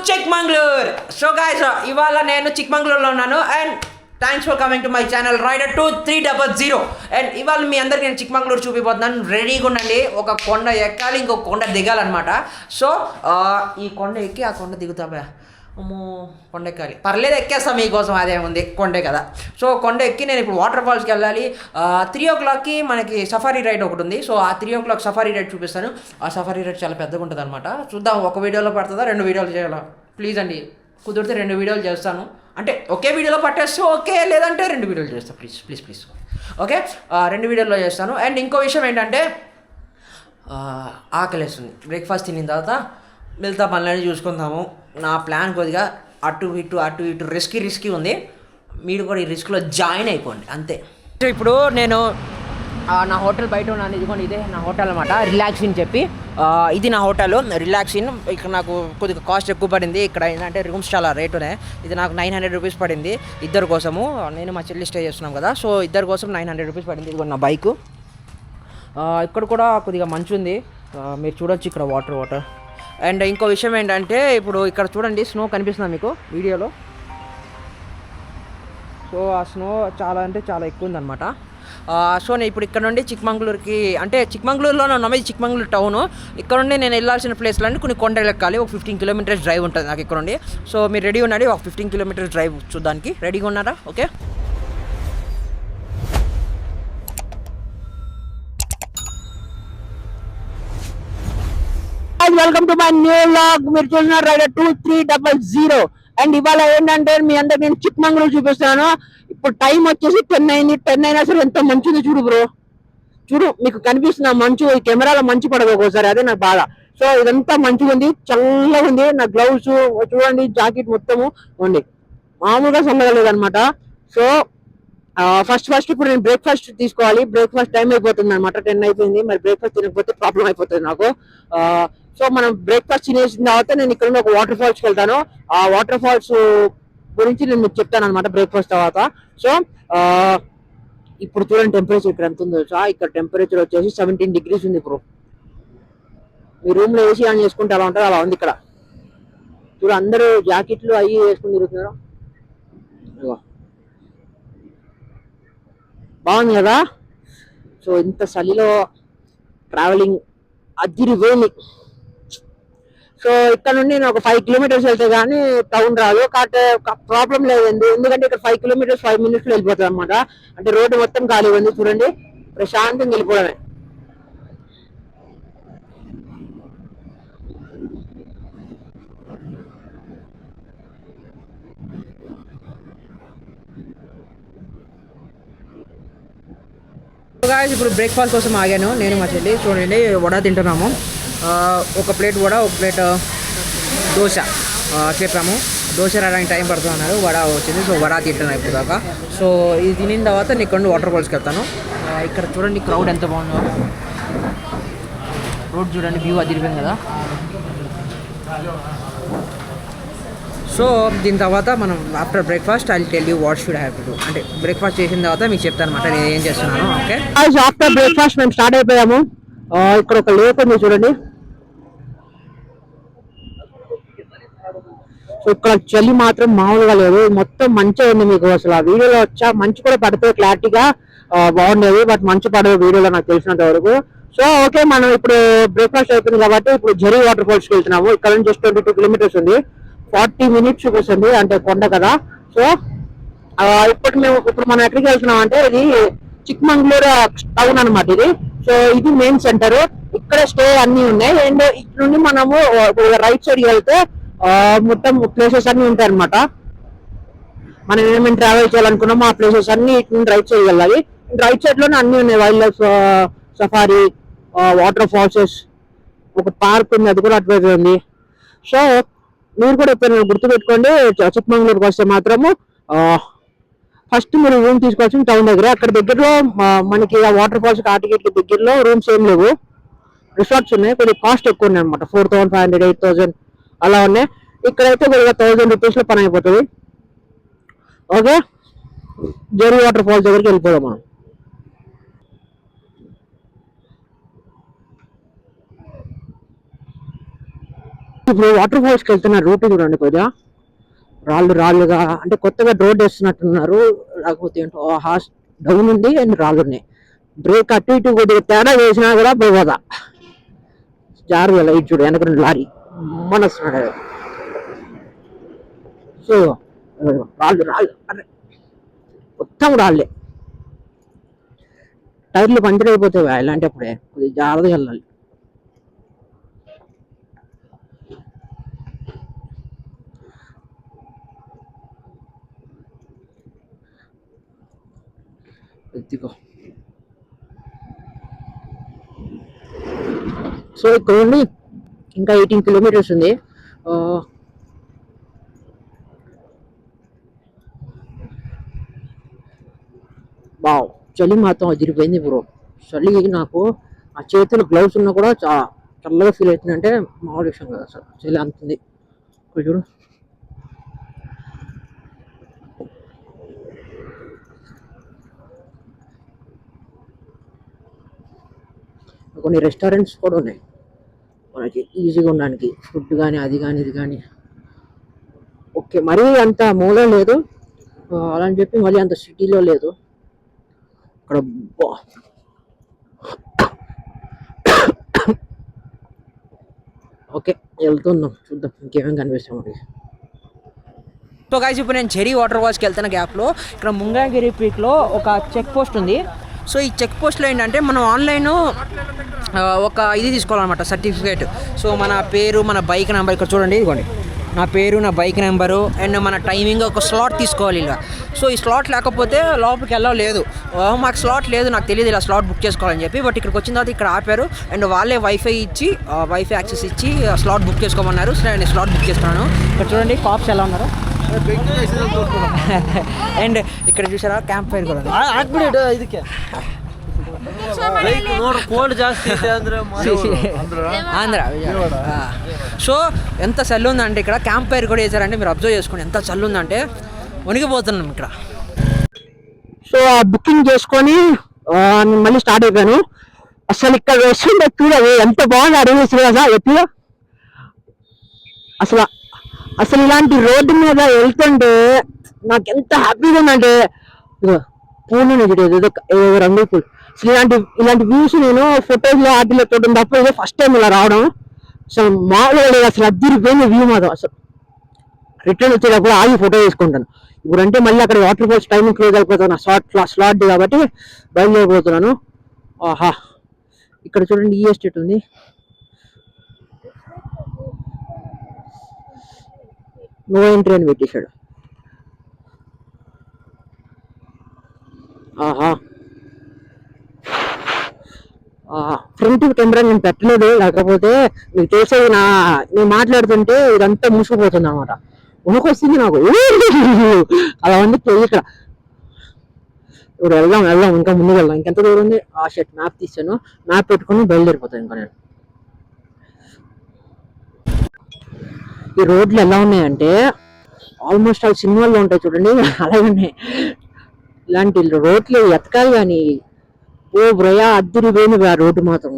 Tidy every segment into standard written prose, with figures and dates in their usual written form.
చిక్మంగళూర్. So guys ఇవాళ నేను చిక్మంగళూరులో ఉన్నాను and thanks for coming to my channel rider 2300 and ఇవాళ మీ అందరికి నేను చిక్మంగళూరు చూపిపోతున్నాను. రెడీగా ఉండండి. ఒక కొండ ఎక్కాలి, ఇంకొక కొండ దిగాలన్నమాట. సో ఈ కొండ ఎక్కి ఆ కొండ దిగుతావా? అమ్మో, కొండ ఎక్కాలి, పర్లేదు ఎక్కేస్తాం మీకోసం, అదే ఉంది, కొండే కదా. సో కొండ ఎక్కి నేను ఇప్పుడు వాటర్ ఫాల్స్కి వెళ్ళాలి. 3 o'clockకి మనకి సఫారీ రైడ్ ఒకటి ఉంది. సో ఆ 3 o'clock సఫారీ రైడ్ చూపిస్తాను. ఆ సఫారీ రైడ్ చాలా పెద్దగా ఉంటుంది అనమాట. చూద్దాం, ఒక వీడియోలో పడుతుందా 2 వీడియోలు చేయాలా? ప్లీజ్ అండి, కుదిరితే 2 వీడియోలు చేస్తాను. అంటే ఒకే వీడియోలో పట్టేస్తే ఓకే, లేదంటే 2 వీడియోలు చేస్తాను. ప్లీజ్ ఓకే, 2 వీడియోలో చేస్తాను. అండ్ ఇంకో విషయం ఏంటంటే ఆకలేస్తుంది. బ్రేక్ఫాస్ట్ తినిన తర్వాత మిగతా పనులన్నీ చూసుకుందాము. నా ప్లాన్ కొద్దిగా అటు ఇటు రిస్కీ ఉంది. మీరు కూడా ఈ రిస్క్లో జాయిన్ అయిపోండి అంతే. ఇప్పుడు నేను నా హోటల్ బయట ఉన్నాను. ఇదిగోండి, ఇదే నా హోటల్ అనమాట, రిలాక్స్ అని చెప్పి. ఇది నా హోటల్ రిలాక్స్ ఇన్. ఇక్కడ నాకు కొద్దిగా కాస్ట్ ఎక్కువ పడింది. ఇక్కడ ఏంటంటే రూమ్స్ చాలా రేట్ ఉన్నాయి. ఇది నాకు 900 రూపీస్ పడింది ఇద్దరు కోసము. నేను మా చెల్లి స్టే చేస్తున్నాం కదా, సో ఇద్దరు కోసం 900 రూపీస్ పడింది. ఇదిగోండి నా బైకు. ఇక్కడ కూడా కొద్దిగా మంచి ఉంది, మీరు చూడొచ్చు ఇక్కడ వాటర్. అండ్ ఇంకో విషయం ఏంటంటే ఇప్పుడు ఇక్కడ చూడండి, స్నో కనిపిస్తుంది మీకు వీడియోలో. సో ఆ స్నో చాలా అంటే చాలా ఎక్కువ ఉందన్నమాట. సో నేను ఇప్పుడు ఇక్కడ నుండి చిక్మంగళూరుకి, అంటే చిక్మంగళూరులోనే ఉన్నాము, ఇది చిక్మంగళూరు టౌను. ఇక్కడ నుండి నేను వెళ్ళాల్సిన ప్లేస్లన్నీ కొన్ని కొండలు ఎక్కాలి. ఒక 15 kilometers డ్రైవ్ ఉంటుంది నాకు ఇక్కడ నుండి. సో మీరు రెడీ ఉండండి, ఒక 15 kilometers డ్రైవ్ చూడడానికి రెడీగా ఉన్నారా? Okay, welcome to my new vlog. మీరు చూస్తున్నారు రైడర్ 2300 అండ్ ఇవాళ ఏంటంటే మీ అందరికి నేను చిక్మంగళూరు చూపిస్తాను. ఇప్పుడు టైం వచ్చేసి 10 అయింది. 10 అయినా సరే ఎంత మంచి ఉంది చూడు బ్రో, చూడు మీకు కనిపిస్తున్న మంచు. ఈ కెమెరాలో మంచు పడదు ఒక్కోసారి, అదే నాకు బాధ. సో ఇదంతా మంచిగా ఉంది, చల్లగా ఉంది. నా గ్లౌస్ చూడండి, జాకెట్ మొత్తము ఉంది, మామూలుగా చల్లగా లేదనమాట. సో ఫస్ట్ ఇప్పుడు నేను బ్రేక్ఫాస్ట్ తీసుకోవాలి. బ్రేక్ఫాస్ట్ టైం అయిపోతుంది అనమాట, 10 అయిపోయింది. మరి బ్రేక్ఫాస్ట్ తినకపోతే ప్రాబ్లం అయిపోతుంది నాకు. సో మనం బ్రేక్ఫాస్ట్ తినేసిన తర్వాత నేను ఇక్కడ ఒక వాటర్ ఫాల్స్కి వెళ్తాను. ఆ వాటర్ ఫాల్స్ గురించి నేను మీకు చెప్తాను అనమాట బ్రేక్ఫాస్ట్ తర్వాత. సో ఇప్పుడు చూడండి టెంపరేచర్ ఇక్కడ ఎంత ఉందో. ఇక్కడ టెంపరేచర్ వచ్చేసి 17 degrees ఉంది. ఇప్పుడు మీ రూమ్ లో ఏసీ ఆన్ చేసుకుంటే అలా ఉంటుంది, అలా ఉంది ఇక్కడ. చూడు అందరూ జాకెట్లు అవి వేసుకుని తిరుగుతున్నారు, బాగుంది కదా. సో ఇంత చలిలో ట్రావెలింగ్ అదిరిపోయింది. సో ఇక్కడ నుండి నేను ఒక 5 kilometers వెళ్తే కానీ టౌన్ రాదు. కాబట్టి ప్రాబ్లం లేదండి, ఎందుకంటే ఇక్కడ 5 kilometers 5 minutes లో వెళ్ళిపోతుంది అనమాట. అంటే రోడ్డు మొత్తం ఖాళీ ఉంది, చూడండి, ప్రశాంతంగా వెళ్ళిపోవడమే. ఇప్పుడు బ్రేక్ఫాస్ట్ కోసం ఆగాను నేను మా చెల్లి. చూడండి వడ తింటున్నాము. ఒక ప్లేట్ వడ, ఒక ప్లేట్ దోశ చెప్పాము. దోశ రావడానికి టైం పడుతుంది అన్నారు, వడ వచ్చింది. సో వడ తింటున్నాను ఇప్పుడు దాకా. సో ఇది తినిన తర్వాత నేను ఇక్కడ వాటర్ ఫాల్స్కి వెళ్తాను. ఇక్కడ చూడండి క్రౌడ్ ఎంత బాగుందో, రోడ్ చూడండి, వ్యూ అదిరిపోయింది కదా. సో దీని తర్వాత మనం after breakfast I tell you what should have to do. అంటే బ్రేక్ఫాస్ట్ చేసిన తర్వాత మీకు చెప్తాను అనమాట నేను ఏం చేస్తున్నాను. ఓకే, ఆఫ్టర్ బ్రేక్ఫాస్ట్ మేము స్టార్ట్ అయిపోయాము. ఇక్కడ ఒక లేక్ ఉంది చూడండి. సో ఇక్కడ చలి మాత్రం మామూలుగా లేదు, మొత్తం మంచిగా ఉంది. మీకు అసలు ఆ వీడియోలో వచ్చా మంచు కూడా పడితే క్లారిటీగా బాగుండేది, బట్ మంచు పడదు వీడియోలో నాకు తెలిసినంత వరకు. సో ఓకే, మనం ఇప్పుడు బ్రేక్ఫాస్ట్ అయిపోయింది కాబట్టి ఇప్పుడు జరీ వాటర్ ఫాల్స్కి వెళ్తున్నాము. ఇక్కడ నుంచి జస్ట్ 22 kilometers ఉంది, 40 minutes చూపిస్తుంది, అంటే కొండ కదా. సో ఇప్పుడు మనం ఎక్కడికి వెళ్తున్నాం అంటే ఇది చిక్మంగళూరు టౌన్ అనమాట ఇది. సో ఇది మెయిన్ సెంటర్, ఇక్కడ స్టే అన్ని ఉన్నాయి. అండ్ ఇక్కడ నుండి మనము రైట్ సైడ్ వెళ్తే మొత్తం ప్లేసెస్ అన్ని ఉంటాయి అనమాట. మనం ఏమేమి ట్రావెల్ చేయాలనుకున్నామో ఆ ప్లేసెస్ అన్ని ఇటు నుండి రైట్ సైడ్ వెళ్ళాలి. రైట్ సైడ్ లోనే అన్ని ఉన్నాయి, వైల్డ్ లైఫ్ సఫారీ, వాటర్ ఫాల్సెస్, ఒక పార్క్ ఉంది, అది కూడా అటువైపు ఉంది. సో మీరు కూడా ఎప్పుడైనా గుర్తుపెట్టుకోండి, చిక్మంగళూరుకి వస్తే మాత్రము ఫస్ట్ మీరు రూమ్ తీసుకోవాల్సింది టౌన్ దగ్గర. అక్కడ దగ్గరలో మనకి ఆ వాటర్ ఫాల్స్ ఆర్టికెట్కి దగ్గరలో రూమ్స్ ఏం లేవు, రిసార్ట్స్ ఉన్నాయి. కొద్దిగా కాస్ట్ ఎక్కువ ఉన్నాయి అనమాట, 4500 8000 అలా ఉన్నాయి. ఇక్కడైతే కొద్దిగా 1000 rupees లో పని అయిపోతుంది. ఓకే, జెరీ వాటర్ ఫాల్స్ దగ్గరికి వెళ్ళిపోదాం మనం. ఇప్పుడు వాటర్ ఫాల్స్ కి వెళ్తున్న రూట్ చూడండి, కొద్దిగా రాళ్ళుగా అంటే కొత్తగా రోడ్ వేస్తున్నట్టున్నారు, లేకపోతే ఏంటో హాస్ డౌన్ ఉంది అండ్ రాళ్ళు ఉన్నాయి. బ్రేక్ అటు ఇటు కొద్దిగా తేడా వేసినా కూడా పోదా జారుగా లైట్ చూడు, వెనక లారీ మన వస్తున్నాడు. సో రాళ్ళు మొత్తం రాళ్ళే, టైర్లు పంచర్ అయిపోతాయి ఇలాంటప్పుడే, కొద్దిగా జాగ్రత్తగా వెళ్ళాలి. ఎత్తికో. సో ఇక్కడ నుండి ఇంకా 18 కిలోమీటర్స్ ఉంది. బావ్ చలి మాత్రం అదిరిపోయింది బ్రో. చలి నాకు ఆ చేతులు గ్లౌస్ ఉన్నా కూడా చాలా చల్లగా ఫీల్ అవుతుందంటే మామూలు విషయం కదా అసలు, చలి అంతుంది. ఇక్కడ చూడు, కొన్ని రెస్టారెంట్స్ కూడా ఉన్నాయి మనకి ఈజీగా ఉండడానికి, ఫుడ్ కానీ అది కానీ ఇది కానీ. ఓకే, మరీ అంత మూల లేదు అలా అని చెప్పి మళ్ళీ అంత సిటీలో లేదు. ఇక్కడ ఓకే వెళ్తున్నాం, చూద్దాం ఇంకేమేమి కనిపిస్తాం మనకి. సో గైస్ ఇప్పుడు నేను చెరీ వాటర్ ఫాల్స్కి వెళ్తున్న గ్యాప్లో ఇక్కడ ముంగాగిరి పీక్లో ఒక చెక్ పోస్ట్ ఉంది. సో ఈ చెక్ పోస్ట్లో ఏంటంటే మనం ఆన్లైన్ ఒక ఇది తీసుకోవాలన్నమాట, సర్టిఫికేట్. సో మన పేరు, మన బైక్ నెంబర్ ఇక్కడ చూడండి, ఇదిగోండి నా పేరు, నా బైక్ నెంబరు అండ్ మన టైమింగ్, ఒక స్లాట్ తీసుకోవాలి ఇలా. సో ఈ స్లాట్ లేకపోతే లోపలికి వెళ్ళలేదు. మాకు స్లాట్ లేదు, నాకు తెలియదు ఇలా స్లాట్ బుక్ చేసుకోవాలని చెప్పి. బట్ ఇక్కడికి వచ్చిన తర్వాత ఇక్కడ ఆపారు అండ్ వాళ్ళే వైఫై యాక్సెస్ ఇచ్చి స్లాట్ బుక్ చేసుకోమన్నారు. సో నేను స్లాట్ బుక్ చేసుకున్నాను. ఇక్కడ చూడండి కాప్స్ ఎలా ఉన్నారు. అండ్ ఇక్కడ చూసారా క్యాంప్ ఫైర్ కూడా ಇದಕ್ಕೆ ಕೋಲ್ಡ್ ಜಾಸ್ತಿ ఆంధ్ర. సో ఎంత చల్లు ఉందంటే ఇక్కడ క్యాంప్ ఫైర్ కూడా వేసారంటే మీరు అబ్జర్వ్ చేసుకోండి, ఎంత చల్లు ఉందంటే వణికిపోతున్నాం ఇక్కడ. సో బుకింగ్ చేసుకొని మళ్ళీ స్టార్ట్ అయిపోయాను. అసలు ఇక్కడ వస్తుండే చూడదు ఎంత బాగుంది, అడిగేసి కదా ఎప్పుడు అసలు ఇలాంటి రోడ్డు మీద వెళ్తుంటే నాకు ఎంత హ్యాపీగా ఉందంటే, పూలు రంగుల పూలు. అసలు ఇలాంటి వ్యూస్ నేను ఫొటోస్ లో వాటిలో చూడడం తప్ప ఇదే ఫస్ట్ టైం ఇలా రావడం. అసలు మామూలుగా లేదు, అసలు అద్దరిపోయింది వ్యూ మాత్రం. అసలు రిటర్న్ వచ్చేటప్పుడు ఆగి ఫోటో తీసుకుంటాను. ఇప్పుడు అంటే మళ్ళీ అక్కడ వాటర్ ఫాల్స్ టైమింగ్ క్లోజ్ అయిపోతాను, స్లాట్ కాబట్టి బయలుదేరిపోతున్నాను. ఆహా, ఇక్కడ చూడండి ఈ ఎస్టేట్ ఉంది. నో ఎంట్రీ అని పెట్టేశాడు. ఆహా, ఫ్రంట్ కెమెరా నేను పెట్టలేదు, లేకపోతే మీకు తెలిసేది నేను మాట్లాడుతుంటే ఇదంతా మూసుకుపోతుంది అనమాట. ఉనకొస్తుంది నాకు అలా ఉంది. ఇక్కడ ఇప్పుడు వెళ్దాం ఇంకా ముందుకు వెళ్దాం. ఇంకెంత దూరం ఉంది? ఆ షర్ట్ మ్యాప్ తీసాను, మ్యాప్ పెట్టుకుని బయలుదేరిపోతాను ఇంకా నేను. ఈ రోడ్లు ఎలా ఉన్నాయంటే ఆల్మోస్ట్ అవి సినిమాల్లో ఉంటాయి చూడండి, అలాగే ఉన్నాయి. ఇలాంటి రోడ్లు ఎతకాలి కానీ ఓ బ్రయా అద్దరి పోయింది ఆ రోడ్డు మాత్రం.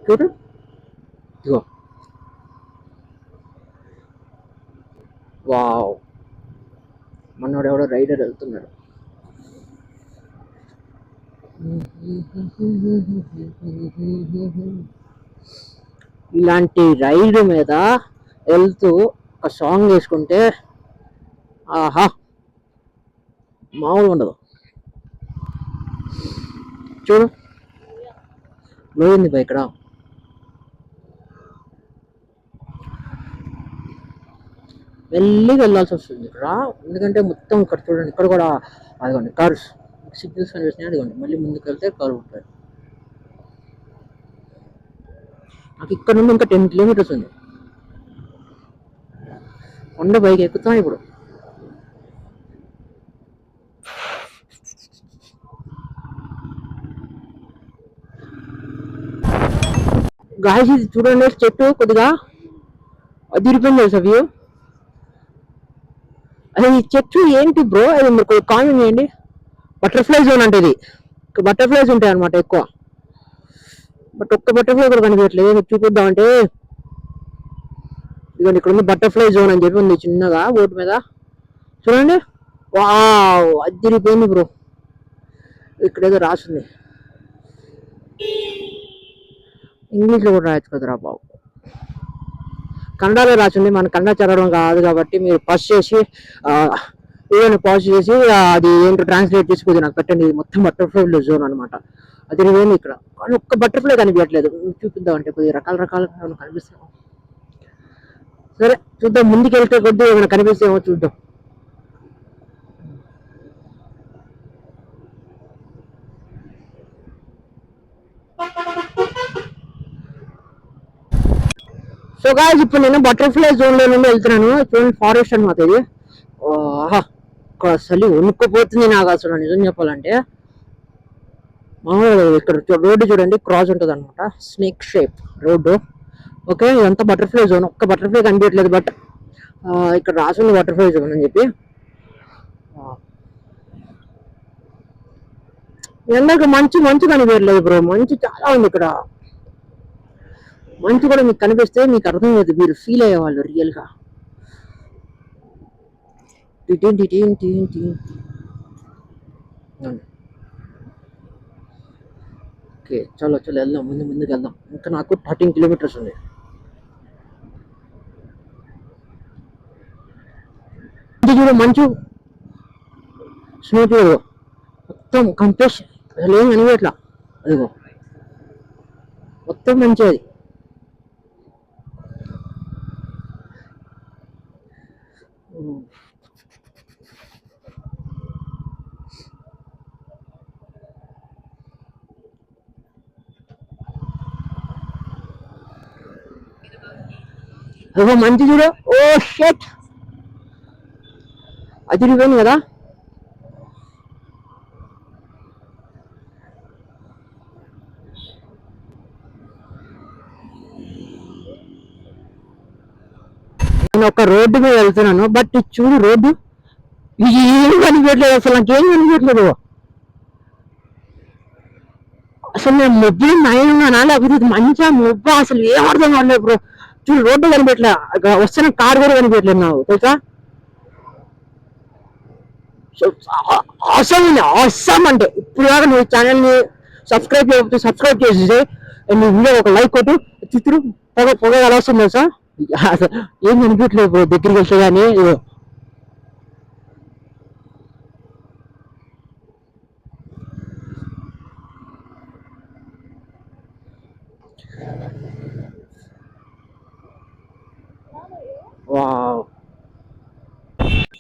చూడు ఇదిగో, వావ్, మనోడు ఎవడో రైడర్ వెళ్తున్నాడు. ఇలాంటి రైడ్ మీద వెళ్తూ ఒక సాంగ్ వేసుకుంటే ఆహా మామూలుగా ఉండదు. చూడు లోయింది బా ఇక్కడ. వెళ్ళి వెళ్ళాల్సి వస్తుంది ఇక్కడ, ఎందుకంటే మొత్తం ఇక్కడ చూడండి, ఇక్కడ కూడా అదిగోండి కార్స్ సిగ్నల్స్ కనిపిస్తున్నాయి. అదిగోండి మళ్ళీ ముందుకు వెళ్తే కారు ఉంటాయి. నాకు ఇక్కడ నుండి ఇంకా 10 కిలోమీటర్స్ ఉంది. కొండ బైక్ ఎక్కుతాం ఇప్పుడు. గాయస్ ఇది చూడండి, చెట్టు కొద్దిగా అదిరిపోయింది తెలుసా వ్యూ. అసలు ఈ చెట్టు ఏంటి బ్రో, అది మీరు కామెంట్ చేయండి. బటర్ఫ్లై జోన్ అంటే ఇది, బటర్ఫ్లైస్ ఉంటాయి అనమాట ఎక్కువ. బట్ ఒక్క బటర్ఫ్లై కూడా కనిపించట్లేదు. చూపిద్దాం అంటే ఇదిగోండి ఇక్కడ ఉంది బటర్ఫ్లై జోన్ అని చెప్పి ఉంది చిన్నగా బోర్డు మీద చూడండి. వావ్ అదిరిపోయింది బ్రో. ఇక్కడ ఏదో రాసింది ఇంగ్లీష్లో కూడా రాయొచ్చు కదరా బాబు. కన్నడలో రాసింది, మన కన్నడ చదవడం కాదు కాబట్టి మీరు పాజ్ చేసి ఏదైనా పాజ్ చేసి అది ఏంటో ట్రాన్స్లేట్ చేసుకుంది నాకు పెట్టండి. ఇది మొత్తం బటర్ఫ్లై జోన్ అనమాట. అది పోయింది ఇక్కడ కానీ ఒక్క బటర్ఫ్లై కనిపించట్లేదు. చూపిద్దాం అంటే కొద్దిగా రకాల రకాలుగా ఏమైనా కనిపిస్తామో. సరే చూద్దాం, ముందుకు వెళ్తే కొద్దిగా ఏమైనా కనిపిస్తామో చూద్దాం. సో గాయ్స్ ఇప్పుడు నేను బటర్ఫ్లై జోన్ లో నుండి వెళ్తున్నాను. చూడండి ఫారెస్ట్ అనమాట ఇది. అసలు వణుక్కుపోతుంది నాకు అసలు నిజం చెప్పాలంటే. మామూలుగా ఇక్కడ రోడ్డు చూడండి క్రాస్ ఉంటుంది అనమాట, స్నేక్ షేప్ రోడ్డు. ఓకే ఇదంతా బటర్ఫ్లై జోన్. ఒక్క బటర్ఫ్లై కనిపించట్లేదు బట్ ఇక్కడ రాసింది బటర్ఫ్లై జోన్ అని చెప్పి. ఎందాక మంచు కనిపించట్లేదు బ్రో. మంచు చాలా ఉంది ఇక్కడ. మంచు కూడా మీకు కనిపిస్తే మీకు అర్థమవుతుంది, మీరు ఫీల్ అయ్యేవాళ్ళు రియల్ గా. ఓకే చలో వెళ్దాం, ముందుకు వెళ్దాం. ఇంకా నాకు 13 కిలోమీటర్స్ ఉంది. చూడు మంచు స్నో చూడు మొత్తం కంప్రెస్ అసలు ఏం అనివేట్లా. అదిగో మొత్తం మంచి అది. అదిగో మంచి చూడు. ఓ షట్ అదిరిపోయింది కదా. నేను ఒక రోడ్డు మీద వెళ్తున్నాను బట్ చూడు రోడ్డు ఏం కనిపించట్లేదు అసలు, నాకేం కనిపించట్లేదు అసలు. నేను మొబ్బులు నయన్నానా లేకపోతే మంచిగా మొబ్బ అసలు ఏం అర్థం కావట్లేదు బ్రో. చూడు రోడ్డు కనిపించట్లేదు, వస్తున్న కార్ కూడా కనిపించట్లేదు నాకు తెలుసా. అవసరం అంటే ఇప్పుడు దాకా నువ్వు ఛానల్ని సబ్స్క్రైబ్ చేయకపోతే సబ్స్క్రైబ్ చేసేసి నీ వీడియో ఒక లైక్ కొట్టు. చిత్రు పొగ ఎలా వస్తుంది తెలుసా. ఏం కనిపించట్లేదు బ్రో దగ్గరికి వెళ్తే కానీ.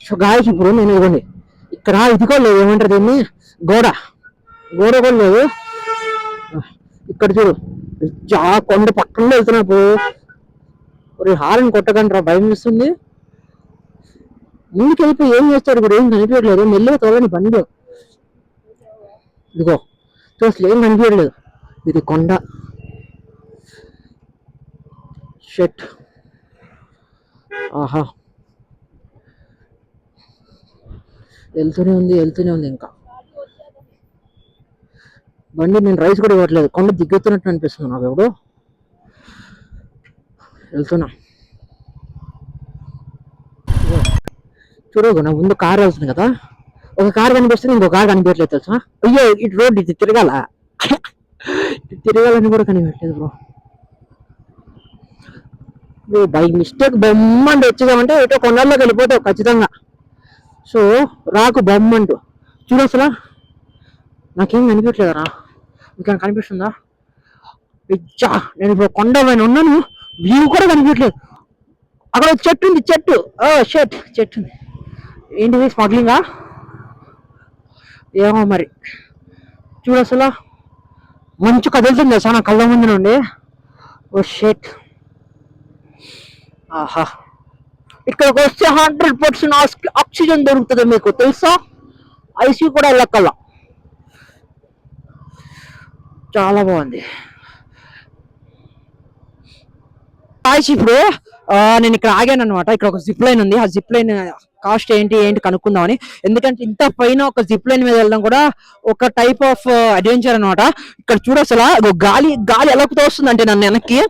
సో గాయస్ ఇప్పుడు నేను ఇవ్వండి ఇక్కడ ఇదిగో లేదు, ఏమంటారు దీన్ని, గోడ కూడా లేదు. ఇక్కడ చూడు కొండ పక్కన వెళ్తున్నప్పుడు హారన్ కొట్టకండి రా, భయం వేస్తుంది. ముందుకు వెళ్ళిపోయి ఏం చేస్తారు ఇప్పుడు, ఏం కనిపించట్లేదు. మెల్లగా తోలని బండి ఇదిగో అసలు ఏం కనిపించట్లేదు. ఇది కొండ షెట్. ఆహా వెళ్తూనే ఉంది ఇంకా బండి. నేను రైస్ కూడా ఇవ్వట్లేదు, కొండ దిగుతున్నట్టు అనిపిస్తుంది నాకు. ఎప్పుడు వెళ్తున్నా చూడకు, నా ముందు కార్ వెళ్తుంది కదా, ఒక కార్ కనిపిస్తుంది ఇంకో కార్ కనిపించట్లేదు తెలుసా. అయ్యో ఇటు రోడ్ ఇది తిరగాలని కూడా కనిపించట్లేదు బ్రో. బై మిస్టేక్ బొమ్మంటూ వచ్చిందామంటే ఇటో కొండల్లోకి వెళ్ళిపోతావు ఖచ్చితంగా. సో రాకు బొమ్మంటూ చూడు అసలు నాకేం కనిపించట్లేదరా. ఇంకా కనిపిస్తుందా? పిచ్చా నేను ఇప్పుడు కొండ పైన ఉన్నాను, వ్యూ కూడా కనిపించట్లేదు. అక్కడ చెట్టు ఉంది, చెట్టు చెట్టు ఉంది. ఏంటిది స్మగ్లింగా ఏమో మరి. చూడు అసలు మంచు కదులుతుంది అసలు నా కళ్ళ ముందు నుండి. ఓ షెట్. ఆహా ఇక్కడికి వస్తే 100% ఆక్సిజన్ దొరుకుతుంది మీకు తెలుసా. ఐసీ కూడా లెక్కల చాలా బాగుంది. ఇప్పుడు నేను ఇక్కడ ఆగాను అనమాట. ఇక్కడ ఒక జిప్ లైన్ ఉంది. ఆ జిప్ లైన్ కాస్ట్ ఏంటి కనుక్కుందామని. ఎందుకంటే ఇంత పైన ఒక జిప్ లైన్ మీద వెళ్ళడం కూడా ఒక టైప్ ఆఫ్ అడ్వెంచర్ అనమాట. ఇక్కడ చూడ అసలు గాలి గాలి ఎలా తోస్తుంది అంటే నన్ను వెనక్కి.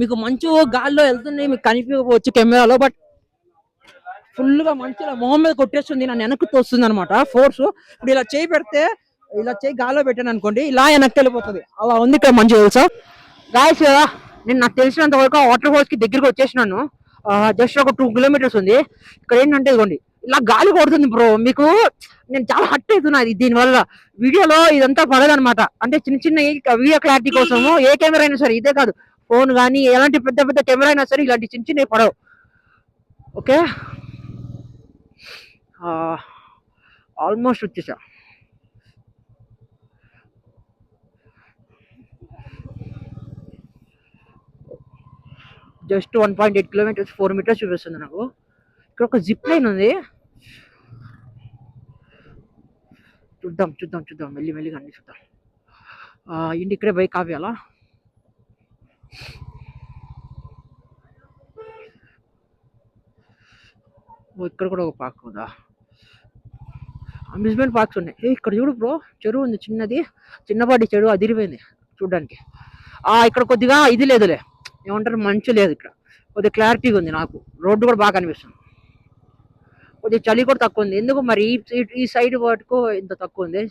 మీకు మంచు గాలిలో వెళ్తుంది, మీకు కనిపించవచ్చు కెమెరాలో, బట్ ఫుల్ గా మంచిగా మొహం మీద కొట్టేస్తుంది, నన్ను వెనక్కి తోస్తుంది అనమాట ఫోర్స్. ఇప్పుడు ఇలా చేయి పెడితే, ఇలా చేయి గాల్లో పెట్టాను అనుకోండి, ఇలా వెనక్కి వెళ్ళిపోతుంది. అలా ఉంది ఇక్కడ మంచి తెలుసా గాయస్. నేను నాకు తెలిసినంత వరకు వాటర్ ఫాల్స్ కి దగ్గరికి వచ్చేసినాను. జస్ట్ ఒక 2 కిలోమీటర్స్ ఉంది. ఇక్కడ ఏంటంటే ఇదిగోండి ఇలా గాలి కొడుతుంది బ్రో. మీకు నేను చాలా హట్ అవుతున్నా దీని వల్ల. వీడియోలో ఇదంతా పడదనమాట. అంటే చిన్న చిన్న వీడియో క్లారిటీ కోసము ఏ కెమెరా అయినా సరే, ఇదే కాదు ఫోన్ కానీ ఎలాంటి పెద్ద పెద్ద కెమెరా అయినా సరే ఇలాంటి చిన్న చిన్నవి పడవు. ఓకే, ఆల్మోస్ట్ వచ్చేసా. జస్ట్ 1.8 కిలోమీటర్స్ 4 మీటర్స్ చూపిస్తుంది నాకు. ఇక్కడ ఒక జిప్ లైన్ ఉంది. చూద్దాం చూద్దాం చూద్దాం, మెల్లి మెల్లిగా అన్ని చూద్దాం. ఇంటి ఇక్కడే బైక్ ఆపేయాలా? ఇక్కడ కూడా ఒక పార్క్ ఉందా? అమ్యూజ్మెంట్ పార్క్స్ ఉన్నాయి. ఇక్కడ చూడు బ్రో, చెరువు ఉంది చిన్నది, చిన్నపాటి చెరువు అదిరిపోయింది చూడడానికి. ఇక్కడ కొద్దిగా ఇది లేదులే, ఏమంటారు మంచు లేదు. ఇక్కడ కొద్దిగా క్లారిటీగా ఉంది. నాకు రోడ్డు కూడా బాగా కనిపిస్తుంది. కొద్దిగా చలి కూడా తక్కువ ఉంది. ఎందుకు మరి ఈ సైడ్ వరకు ఇంత తక్కువ ఉంది?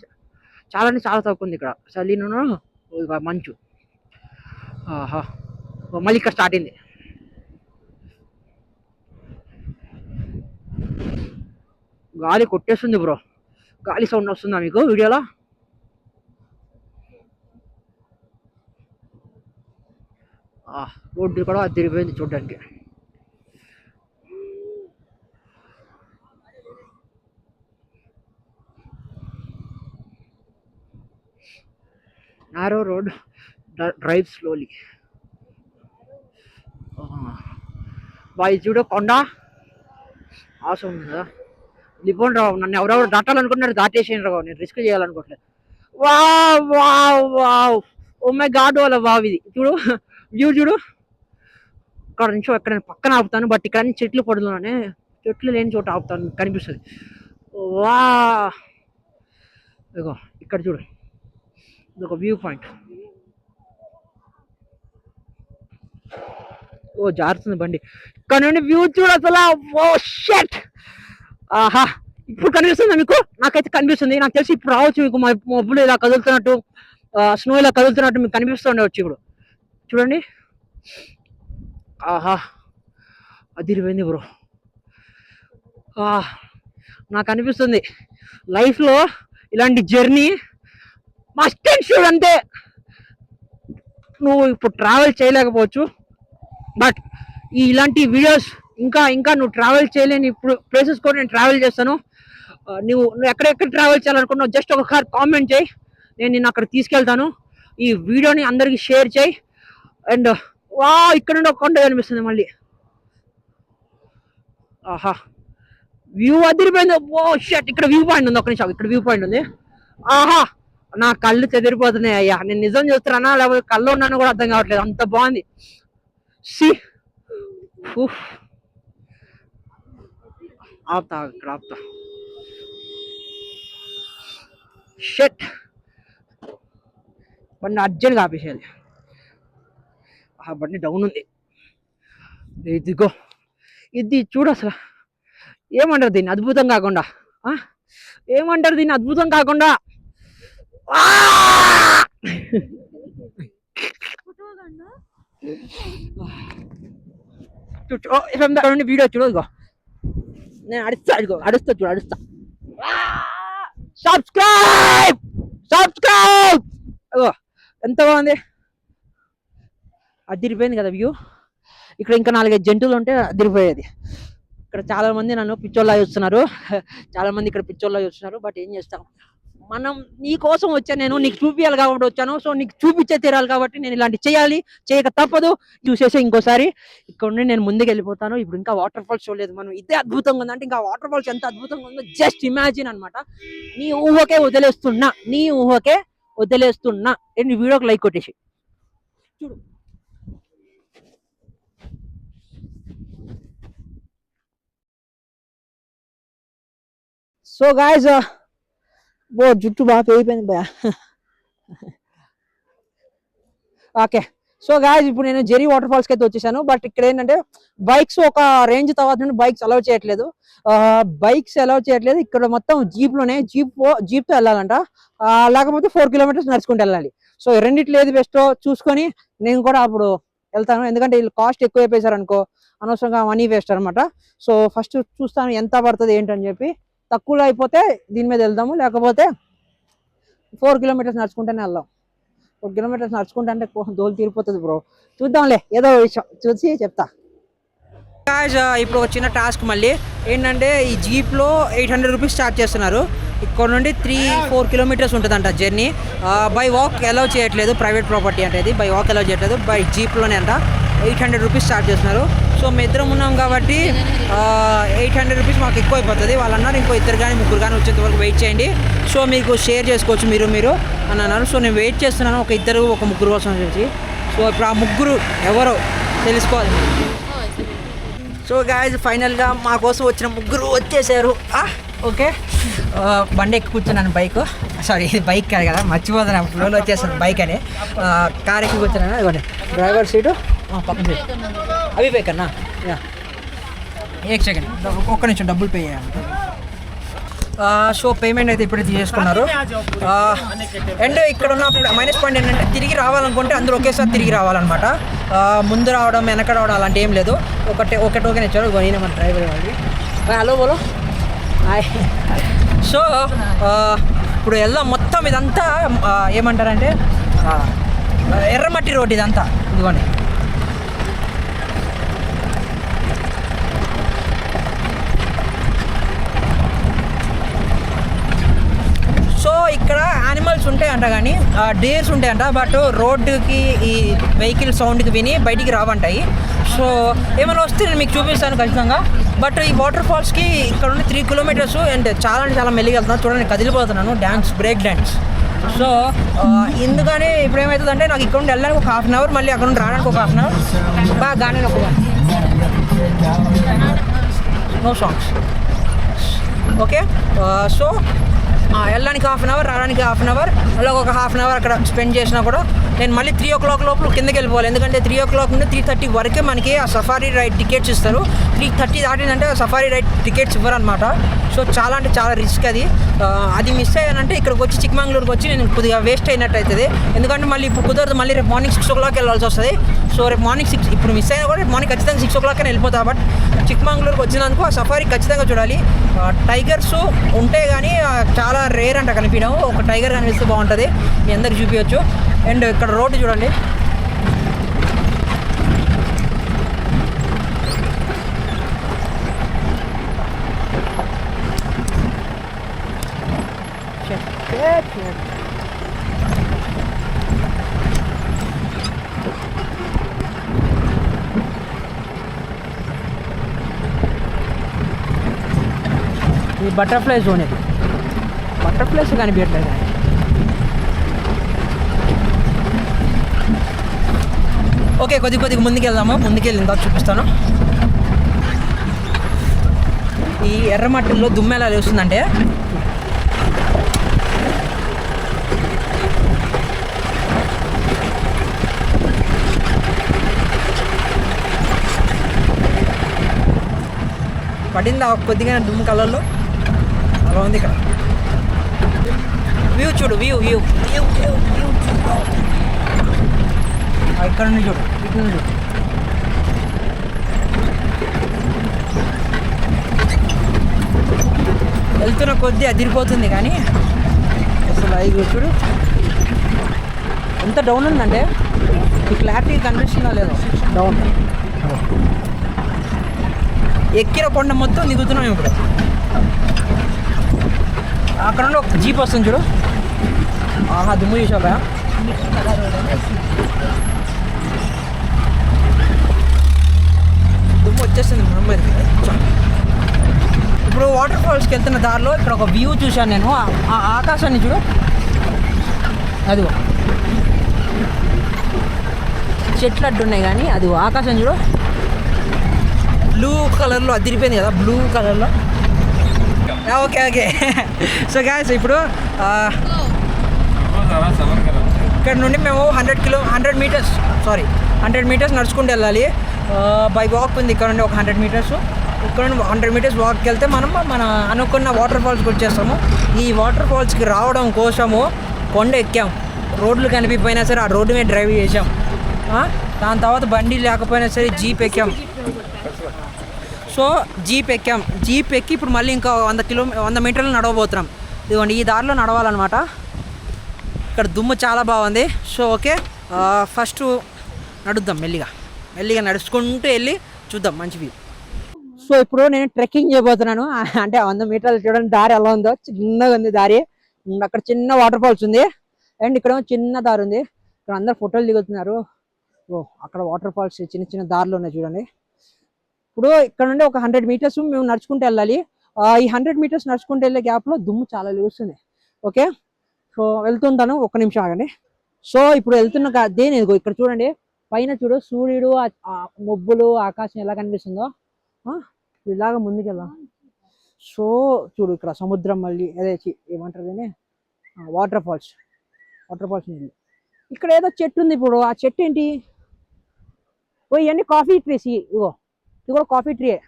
చాలా అంటే చాలా తక్కువ ఉంది ఇక్కడ చలిను మంచు. ఆహా, మళ్ళీ ఇక్కడ స్టార్ట్ అయింది. గాలి కొట్టేస్తుంది బ్రో. గాలి సౌండ్ వస్తుందా మీకు వీడియోలో? రోడ్డు కూడా తిరిగిపోయింది చూడడానికి. Narrow road, drive slowly. Boy చూడు కొండ ఆసం ఉంది కదా. లిపోండి రావు, నన్ను ఎవరెవరు దాటాలనుకుంటున్నారు దాటేసేయండి రావు, నేను రిస్క్ చేయాలనుకోవట్లేదు. Wow wow wow, oh my God వాళ్ళ వావ్. ఇది చూడు వ్యూ చూడు. ఇక్కడ నుంచి ఎక్కడ పక్కన ఆపుతాను, బట్ ఇక్కడ నుంచి చెట్లు పడుతున్నానే, చెట్లు లేని చోట ఆపుతాను, కనిపిస్తుంది. వా, ఇగో ఇక్కడ చూడు, ఇది ఒక వ్యూ పాయింట్. ఓ జారుతుంది బండి. ఇక్కడ నుండి వ్యూ చూడు అసలు. ఓ షట్, ఆహా. ఇప్పుడు కనిపిస్తుంది మీకు? నాకైతే కనిపిస్తుంది. నాకు తెలిసి ఇప్పుడు రావచ్చు మీకు మబ్బులు ఇలా కదులుతున్నట్టు, స్నో ఇలా కదులుతున్నట్టు మీకు కనిపిస్తుండవచ్చు ఇప్పుడు. చూడండి, ఆహా అదిరిపోయింది బ్రో. నాకు అనిపిస్తుంది లైఫ్లో ఇలాంటి జర్నీ మస్ట్ అండ్ షుడ్. అంతే, నువ్వు ఇప్పుడు ట్రావెల్ చేయలేకపోవచ్చు, బట్ ఇలాంటి వీడియోస్ ఇంకా ఇంకా నువ్వు ట్రావెల్ చేయలేని ఇప్పుడు ప్లేసెస్ కూడా నేను ట్రావెల్ చేస్తాను. నువ్వు ఎక్కడెక్కడ ట్రావెల్ చేయాలనుకున్నావు జస్ట్ ఒకసారి కామెంట్ చేయి, నేను నిన్ను అక్కడ తీసుకెళ్తాను. ఈ వీడియోని అందరికి షేర్ చేయి. అండ్ వా, ఇక్కడ నుండి ఒక కొండ కనిపిస్తుంది మళ్ళీ. ఆహా, వ్యూ అదిరిపోయింది. ఓ షట్, ఇక్కడ వ్యూ పాయింట్ ఉంది. ఒక నిమిషం, ఇక్కడ వ్యూ పాయింట్ ఉంది. ఆహా, నా కళ్ళు చెదిరిపోతున్నాయి అయ్యా. నేను నిజం చూస్తున్నానా లేకపోతే కళ్ళు ఉన్నాను కూడా అర్థం కావట్లేదు, అంత బాగుంది. సి ఆపుతా, ఇక్కడ ఆపుతా. షట్, బండి అర్జెంట్గా ఆపేసేయాలి. ఆ బండి డౌన్ ఉంది. ఇదిగో ఇది చూడు అసలు. ఏమంటారు దీన్ని అద్భుతం కాకుండా? ఏమంటారు దీన్ని అద్భుతం కాకుండా? వీడియో చూడు, ఇదిగో నేను అడుస్తా, ఇదిగో అడుస్తా చూడు, అడుస్తా. Subscribe subscribe. అగో ఎంత బాగుంది, అదిరిపోయింది కదా వ్యూ. ఇక్కడ ఇంకా 4-5 జంతువులు ఉంటే అదిరిపోయేది. ఇక్కడ చాలా మంది నన్ను పిచ్చోళ్ళ చూస్తున్నారు, చాలా మంది ఇక్కడ పిచ్చోళ్ళ చూస్తున్నారు. బట్ ఏం చేస్తాం, మనం నీ కోసం వచ్చాను, నేను నీకు చూపించాలి కాబట్టి వచ్చాను. సో నీకు చూపించే తీరాలి కాబట్టి నేను ఇలాంటి చేయాలి, చేయక తప్పదు. చూసేసి ఇంకోసారి ఇక్కడ నుండి నేను ముందుకు వెళ్ళిపోతాను. ఇప్పుడు ఇంకా వాటర్ ఫాల్స్ చూడలేదు మనం. ఇదే అద్భుతంగా ఉంది అంటే ఇంకా వాటర్ ఫాల్స్ ఎంత అద్భుతంగా ఉందో జస్ట్ ఇమాజిన్ అనమాట. నీ ఊహకే వదిలేస్తున్నా, నీ ఊహకే వదిలేస్తున్నా. వీడియోకి లైక్ కొట్టేసి చూడు. సో గాయస్ జుట్టు బాగా పెరిగిపోయింది భయ. ఓకే సో గాయస్ ఇప్పుడు నేను జెరీ వాటర్ ఫాల్స్ కి అయితే వచ్చేసాను. బట్ ఇక్కడ ఏంటంటే బైక్స్ ఒక రేంజ్ తర్వాత నుండి బైక్స్ అలౌ చేయట్లేదు. ఇక్కడ మొత్తం జీప్లోనే జీప్తో వెళ్ళాలంట. లేకపోతే 4 kilometers నడుచుకుంటూ వెళ్ళాలి. సో రెండిట్లో ఏది బెస్టో చూసుకొని నేను కూడా అప్పుడు వెళ్తాను. ఎందుకంటే వీళ్ళు కాస్ట్ ఎక్కువ అయిపోయారు అనుకో, అనవసరంగా మనీ వేస్ట్ అనమాట. సో ఫస్ట్ చూస్తాను ఎంత పడుతుంది ఏంటని చెప్పి. తక్కువలో అయిపోతే దీని మీద వెళ్దాము, లేకపోతే 4 kilometers నడుచుకుంటూనే వెళ్దాం. 4 kilometers నడుచుకుంటా అంటే దోలు తీరిపోతుంది బ్రో. చూద్దాంలే, ఏదో విషయం చూసి చెప్తా. ఇప్పుడు ఒక చిన్న టాస్క్ మళ్ళీ ఏంటంటే ఈ జీప్లో 800 rupees ఛార్జ్ చేస్తున్నారు. ఇక్కడ నుండి 3-4 kilometers ఉంటుందంట జర్నీ. బై వాక్ అలౌ చేయట్లేదు, ప్రైవేట్ ప్రాపర్టీ అంటే ఇది. బై వాక్ అలౌ చేయట్లేదు, బై జీప్లోనే అంట 800 rupees ఛార్జ్ చేస్తున్నారు. సో మేము ఇద్దరం ఉన్నాం కాబట్టి 800 rupees మాకు ఎక్కువ అయిపోతుంది. వాళ్ళు అన్నారు ఇంకో 2 కానీ 3 కానీ వచ్చేంత వరకు వెయిట్ చేయండి, సో మీకు షేర్ చేసుకోవచ్చు మీరు అని అన్నారు. సో నేను వెయిట్ చేస్తున్నాను ఒక 2 ఒక 3 కోసం వచ్చి. సో ఇప్పుడు ఆ 3 ఎవరో తెలుసుకోవాలి. సో గాయస్ ఫైనల్గా మా కోసం వచ్చిన 3 వచ్చేసారు. ఓకే బండి ఎక్కి కూర్చున్నాను, బైక్ కాదు కదా, మర్చిపోతున్నాను ఫ్లోలో వచ్చేసాను బైక్ అని. కార్ ఎక్కి కూర్చున్నాను. ఇవ్వండి డ్రైవర్ సీటు, పక్కన సీటు అవి కన్నా. సెకండ్ ఒక్క నిమిషం డబ్బులు పే చేయాలి. సో పేమెంట్ అయితే ఇప్పుడే తీసేసుకున్నారు. అండ్ ఇక్కడ ఉన్న మైనస్ పాయింట్ ఏంటంటే తిరిగి రావాలనుకుంటే అందరూ ఒకేసారి తిరిగి రావాలన్నమాట. ముందు రావడం వెనక రావడం అలాంటి ఏం లేదు. ఒక టోకెన్ ఇచ్చారు, ఈయన మన డ్రైవర్ వాళ్ళు. హలో బోలో హాయ్. సో ఇప్పుడు వెళ్దాం. మొత్తం ఇదంతా ఏమంటారంటే ఎర్రమట్టి రోడ్ ఇదంతా. ఇదిగోండి సో ఇక్కడ యానిమల్స్ ఉంటాయంట, కానీ డేర్స్ ఉంటాయంట. బట్ రోడ్డుకి ఈ వెహికల్ సౌండ్కి విని బయటికి రావంటాయి. సో ఏమైనా వస్తే నేను మీకు చూపిస్తాను ఖచ్చితంగా. బట్ ఈ వాటర్ ఫాల్స్కి ఇక్కడ నుండి 3 kilometers అండ్ చాలా అంటే చాలా మెల్లిగా వెళ్తున్నాను. చూడండి కదిలిపోతున్నాను, బ్రేక్ డ్యాన్స్. సో ఎందుకని ఇప్పుడు ఏమవుతుందంటే నాకు ఇక్కడ నుండి వెళ్ళడానికి ఒక 1/2 hour, మళ్ళీ అక్కడ నుండి రావడానికి ఒక 1/2 hour. బాగా గానే నో సాంగ్స్. ఓకే సో వెళ్ళడానికి 1/2 hour, రావడానికి 1/2 hour, అలాగ ఒక 1/2 hour అక్కడ స్పెండ్ చేసినా కూడా నేను మళ్ళీ 3 o'clock లోపల కిందకి వెళ్ళిపోవాలి. ఎందుకంటే 3 o'clock నుండి 3:30 వరకే మనకి ఆ సఫారీ రైడ్ టికెట్స్ ఇస్తారు. 3:30 దాటిందంటే సఫారీ రైడ్ టికెట్స్ ఇవ్వరు అనమాట. సో చాలా అంటే చాలా రిస్క్ అది మిస్ అయ్యానంటే ఇక్కడికి వచ్చి చిక్మంగళూరుకి వచ్చి నేను కొద్దిగా వేస్ట్ అయినట్టు అవుతుంది. ఎందుకంటే మళ్ళీ ఇప్పుడు కుదరదు, మళ్ళీ రేపు మార్నింగ్ 6 o'clock వెళ్ళాల్సి వస్తుంది. సో రేపు మార్నింగ్ 6 ఇప్పుడు మిస్ అయినా కూడా రేపు మార్నింగ్ ఖచ్చితంగా 6 o'clock వెళ్ళిపోతా. బట్ చిక్మంగళూరుకి వచ్చినందుకు ఆ సఫారీ ఖచ్చితంగా చూడాలి. టైగర్స్ ఉంటే కానీ చాలా రేర్ అంట కనిపించడం. ఒక టైగర్ కనిపిస్తే బాగుంటుంది, మీ అందరికి చూపించవచ్చు. అండ్ ఇక్కడ రోడ్డు చూడండి, ఈ బటర్ఫ్లై జోన్, ఇది బటర్ఫ్లైస్ కనిపించట్లేదు. ఓకే కొద్దిగా ముందుకు వెళ్దాము. ముందుకెళ్ళి ఇంకా చూపిస్తాను. ఈ ఎర్రమట్టిలో దుమ్ము ఎలా లేస్తుందంటే పడింది కొద్దిగా దుమ్ము కలర్లో అలా ఉంది. ఇక్కడ వ్యూ చూడు, వ్యూ ఇక్కడ నుండి చూడు, ఇటు నుండి చూడు. వెళ్తున్న కొద్దీ అదిరిపోతుంది, కానీ అసలు అవి చూడు ఎంత డౌన్ ఉందంటే ఈ క్లారిటీ కనిపిస్తుందా లేదో. డౌన్ ఎక్కిన కొండ మొత్తం దిగుతున్నాం ఇప్పుడు. అక్కడ నుండి ఒక జీప్ వస్తుంది చూడు, దుమ్ము చూసావా. దుమ్ము వచ్చేస్తుంది ముంబైకి. ఇప్పుడు వాటర్ ఫాల్స్కి వెళ్తున్న దారిలో ఇక్కడ ఒక వ్యూ చూశాను నేను. ఆ ఆకాశాన్ని చూడు, అది చెట్లు అడ్డున్నాయి కానీ అది ఆకాశం చూడు, బ్లూ కలర్లో అదిరిపోయింది కదా, బ్లూ కలర్లో. Okay okay. సో గాయస్ ఇప్పుడు ఇక్కడ నుండి మేము 100 మీటర్స్ నడుచుకుంటూ వెళ్ళాలి. బై వాక్ ఉంది ఇక్కడ నుండి ఒక 100 మీటర్స్. ఇక్కడ నుండి 100 మీటర్స్ వాక్కి వెళ్తే మనం మన అనుకున్న వాటర్ ఫాల్స్కి వచ్చేస్తాము. ఈ వాటర్ ఫాల్స్కి రావడం కోసము కొండ ఎక్కాం. రోడ్లు కనిపించిపోయినా సరే ఆ రోడ్డు మీద డ్రైవ్ చేసాం. దాని తర్వాత బండి లేకపోయినా సరే జీప్ ఎక్కాం. సో జీప్ ఎక్కి ఇప్పుడు మళ్ళీ ఇంకా 100 మీటర్లు నడవబోతున్నాం. ఇదిగోండి ఈ దారిలో నడవాలన్నమాట. ఇక్కడ దుమ్ము చాలా బాగుంది. సో ఓకే, ఫస్ట్ నడుద్దాం మెల్లిగా నడుచుకుంటూ వెళ్ళి చూద్దాం మంచి వ్యూ. సో ఇప్పుడు నేను ట్రెక్కింగ్ చేయబోతున్నాను. అంటే 100 మీటర్లు చూడండి దారి ఎలా ఉందో, చిన్నగా ఉంది దారి. అక్కడ చిన్న వాటర్ ఫాల్స్ ఉంది అండ్ ఇక్కడ చిన్న దారి ఉంది. ఇక్కడ అందరు ఫోటోలు దిగుతున్నారు. అక్కడ వాటర్ ఫాల్స్ చిన్న దారిలో ఉన్నాయి చూడండి. ఇప్పుడు ఇక్కడ నుండి ఒక 100 మీటర్స్ మేము నడుచుకుంటూ వెళ్ళాలి. ఈ 100 మీటర్స్ నడుచుకుంటూ వెళ్ళే గ్యాప్లో దుమ్ము చాలా లేస్తుంది. ఓకే, సో వెళ్తుంటాను, ఒక్క నిమిషం ఆగండి. సో ఇప్పుడు వెళ్తున్న దేని ఇక్కడ చూడండి, పైన చూడు సూర్యుడు, మబ్బులు, ఆకాశం ఎలా కనిపిస్తుందో. ఇలాగ ముందుకెళ్దాం. సో చూడు ఇక్కడ సముద్రం, మళ్ళీ అదే ఏమంటారు దీన్ని, వాటర్ ఫాల్స్ ఉంది. ఇక్కడ ఏదో చెట్టు ఉంది. ఇప్పుడు ఆ చెట్టు ఏంటి? ఇవన్నీ కాఫీ ట్రీస్. ఇది కూడా కాఫీ ట్రీయే.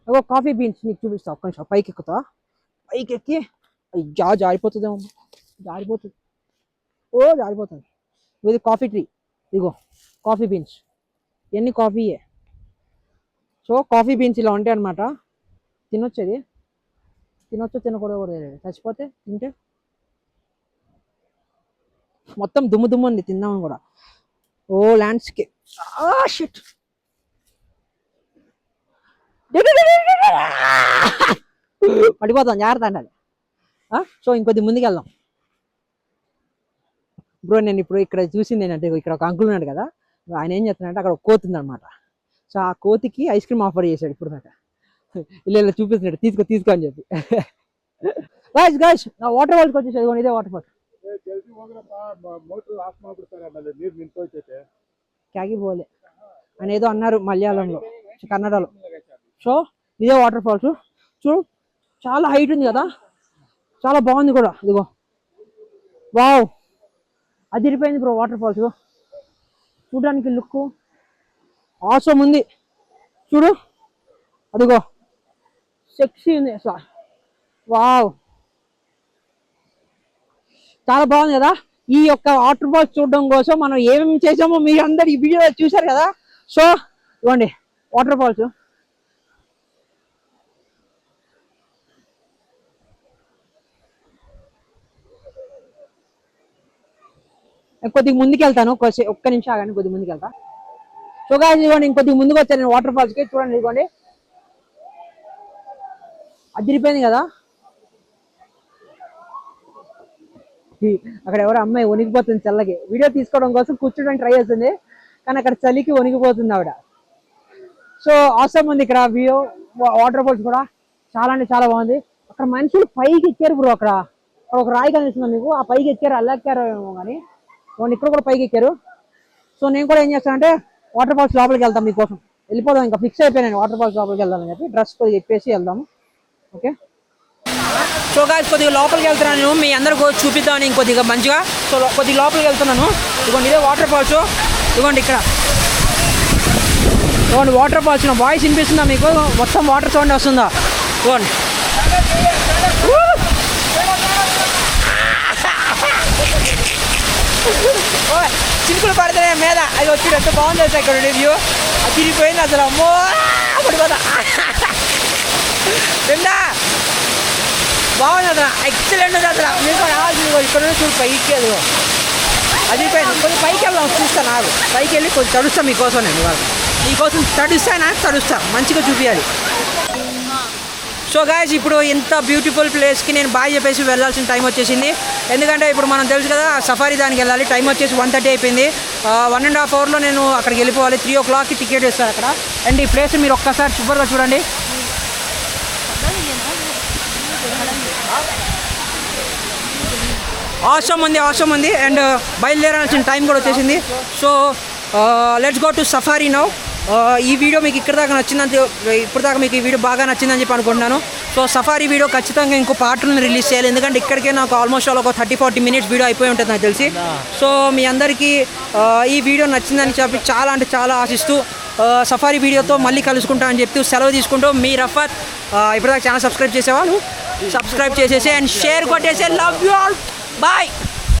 ఇగో కాఫీ బీన్స్ నీకు చూపిస్తా. ఒక్క నిమిషం పైకి ఎక్కి జారిపోతుందేమో, జారిపోతుంది. ఇది కాఫీ ట్రీ. ఇదిగో కాఫీ బీన్స్, ఇవన్నీ కాఫీయే. సో కాఫీ బీన్స్ ఇలా ఉంటాయి అనమాట. తినొచ్చు, తినకూడదు, చచ్చిపోతే తింటే. మొత్తం దుమ్ము ఉంది, తిందామని కూడా. ఓ ల్యాండ్స్కేప్, షిట్. పడిపోతాం, జాగ్రత్త అండి. సో ఇంకొద్ది ముందుకు వెళ్దాం. బ్రో నేను ఇప్పుడు ఇక్కడ చూసింది ఏంటంటే, ఇక్కడ ఒక అంకుల్ ఉన్నాడు కదా, ఆయన ఏం చేస్తున్నాడంటే అక్కడ ఒక కోతి ఉంది అనమాట. సో ఆ కోతికి ఐస్ క్రీమ్ ఆఫర్ చేశాడు ఇప్పుడు దాకా. ఇలా చూపిస్తున్నాడు, తీసుకో అని చెప్పి. గాయస్ నా వాటర్ ఫాల్స్కి వచ్చేసి ఇదే వాటర్ ఫాల్స్. క్యాగి పోలే అని ఏదో అన్నారు మలయాళంలో, కన్నడలో. సో ఇదే వాటర్ ఫాల్స్. చూడు చాలా హైట్ ఉంది కదా, చాలా బాగుంది కూడా. ఇదిగో వావ్, అదిరిపోయింది బ్రో వాటర్ ఫాల్స్. చూడడానికి లుక్ ఆసమ్ ఉంది. చూడు అదిగో సెక్సీ ఉంది అసలు. వావ్, చాలా బాగుంది కదా. ఈ యొక్క వాటర్ ఫాల్స్ చూడడం కోసం మనం ఏమేమి చేసామో మీరు అందరు ఈ వీడియోలో చూసారు కదా. సో ఇవ్వండి వాటర్ ఫాల్స్. కొద్దిగా ముందుకు వెళ్తాను, ఒక్క నిమిషం ఆగండి, కొద్దిగా ముందుకు వెళ్తా. సో గాయ్స్ ఇదిగోండి ఇంకొద్దిగా ముందుకు వచ్చాను నేను వాటర్ ఫాల్స్కి. చూడండి ఇదిగోండి అదిరిపోయింది కదా. అక్కడ ఎవరో అమ్మాయి వణికిపోతుంది చల్లకి. వీడియో తీసుకోవడం కోసం కూర్చోడానికి ట్రై చేస్తుంది, కానీ అక్కడ చలికి వణికిపోతుంది ఆవిడ. సో ఆసమ్ ఉంది ఇక్కడ వ్యూ. వాటర్ ఫాల్స్ కూడా చాలా అంటే చాలా బాగుంది. అక్కడ మనుషులు పైకి ఎక్కారు బ్రో. అక్కడ ఒక రాయి కనిపిస్తుంది మీకు, ఆ పైకి ఎక్కారు, అల్లెక్కారు ఏమో కానీ ఇక్కడ కూడా పైకి ఎక్కారు. సో నేను కూడా ఏం చేస్తానంటే వాటర్ ఫాల్స్ లోపలికి వెళ్తాం మీకోసం. వెళ్ళిపోదాం, ఇంకా ఫిక్స్ అయిపోయాను వాటర్ ఫాల్స్ లోపలికి వెళ్దామని చెప్పి. డ్రెస్ కొద్దిగా ఎప్పేసి వెళ్దాము. ఓకే, సో గాయ్స్ కొద్దిగా లోపలికి వెళ్తున్నాను, మీ అందరికీ చూపిద్దామని ఇంకొద్దిగా మంచిగా. సో కొద్దిగా లోపలికి వెళ్తున్నాను. ఇదిగోండి ఇదే వాటర్ ఫాల్స్. ఇదిగోండి ఇక్కడ ఇదిగోండి వాటర్ ఫాల్స్. నా వాయిస్ వినిపిస్తుందా మీకు? మొత్తం వాటర్ సౌండ్ వస్తుందా? ఇదిగోండి చినుకులు పడితే మీద అది వచ్చి ఎంత బాగుంది అసలు. ఇక్కడ వ్యూ తిరిగిపోయింది అసలు. అమ్మో పడిపోతా. నిండా బాగుంది అసలు, ఎక్సలెంట్ ఉంది అసలు. మీకు రావాల్సింది ఇక్కడ చూడు పైకి. అదిగో అది కొంచెం పైకి వెళ్దాం, చూస్తాను నాకు. పైకి వెళ్ళి కొంచెం తడుస్తాను మీకోసం. నేను ఇవాళ మీకోసం తడుస్తా మంచిగా చూపించాలి. సో గాయ్స్ ఇప్పుడు ఇంత బ్యూటిఫుల్ ప్లేస్కి నేను బాయ్ చెప్పేసి వెళ్ళాల్సిన టైం వచ్చేసింది. ఎందుకంటే ఇప్పుడు మనం తెలుసు కదా సఫారీ దానికి వెళ్ళాలి. టైం వచ్చేసి 1:30 అయిపోయింది. 1.5 అవర్లో నేను అక్కడికి వెళ్ళిపోవాలి. 3 o'clockకి టికెట్ ఇస్తారు అక్కడ. అండ్ ఈ ప్లేస్ మీరు ఒక్కసారి సూపర్గా చూడండి. ఆసమ్ ఉంది. అండ్ బయలుదేరాల్సిన టైం కూడా వచ్చేసింది. So let's go to safari now. ఈ వీడియో మీకు ఇక్కడ దాకా నచ్చిందని ఇప్పటిదాకా మీకు ఈ వీడియో బాగా నచ్చిందని చెప్పి అనుకుంటున్నాను. సో సఫారీ వీడియో ఖచ్చితంగా ఇంకో పార్ట్లను రిలీజ్ చేయాలి, ఎందుకంటే ఇక్కడికే నాకు ఆల్మోస్ట్ ఒక 30-40 మినిట్స్ వీడియో అయిపోయి ఉంటుంది నాకు తెలిసి. సో మీ అందరికీ ఈ వీడియో నచ్చిందని చెప్పి చాలా అంటే చాలా ఆశిస్తూ సఫారీ వీడియోతో మళ్ళీ కలుసుకుంటా అని చెప్పి సెలవు తీసుకుంటూ మీ రఫత్. ఇప్పటిదాకా ఛానల్ సబ్స్క్రైబ్ చేసేవాళ్ళు సబ్స్క్రైబ్ చేసేసి అండ్ షేర్ కొట్టేసి లవ్ యూ ఆల్ బాయ్.